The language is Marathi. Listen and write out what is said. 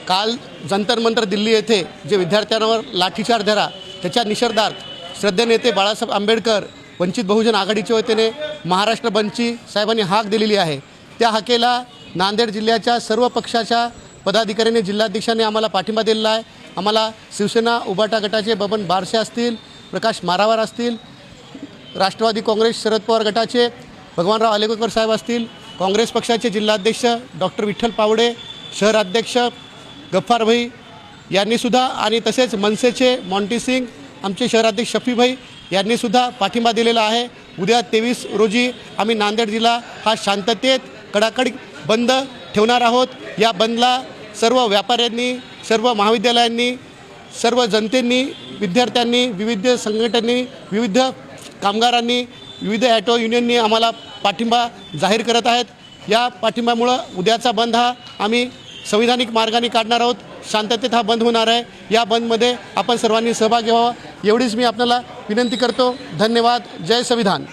काल जंतर मंतर दिल्ली येथे जे विद्यार्थ्यांवर लाठीचार्ज झाला त्याच्या निषेधार्थ श्रद्धेनेते बाळासाहेब आंबेडकर वंचित बहुजन आघाडीच्या वतीने महाराष्ट्र बंदची साहेबांनी हाक दिलेली आहे। त्या हाकेला नांदेड जिल्ह्याच्या सर्व पक्षाच्या पदाधिकाऱ्यांनी जिल्हाध्यक्षांनी आम्हाला पाठिंबा दिलेला आहे। आम्हाला शिवसेना उभाटा गटाचे बबन बारसे असतील, प्रकाश मारावार असतील, राष्ट्रवादी काँग्रेस शरद पवार गटाचे भगवानराव आलेगावकर साहेब असतील, काँग्रेस पक्षाचे जिल्हाध्यक्ष डॉक्टर विठ्ठल पावडे, शहर अध्यक्ष गफ्फार भाई यांनीसुद्धा आणि तसेच मनसेचे मॉन्टी सिंग, आमचे शहराध्यक्ष शफी भाई यांनीसुद्धा पाठिंबा दिलेला आहे। उद्या 23 रोजी आम्ही नांदेड जिल्हा हा शांततेत कडाकडी बंद ठेवणार आहोत। या बंदला सर्व व्यापाऱ्यांनी, सर्व महाविद्यालयांनी, सर्व जनतेने, विद्यार्थ्यांनी, विविध संघटनांनी, विविध कामगारांनी, विविध ॲटो युनियननी आम्हाला पाठिंबा जाहीर करत आहेत। या पाठिंब्यामुळं उद्याचा बंद हा आम्ही संविधानिक मार्गाने काढणार आहोत। शांततेत हा बंद होणार आहे। या बंदमध्ये आपण सर्वांनी सहभागी व्हावा एवढीच मी आपल्याला विनंती करतो। धन्यवाद। जय संविधान।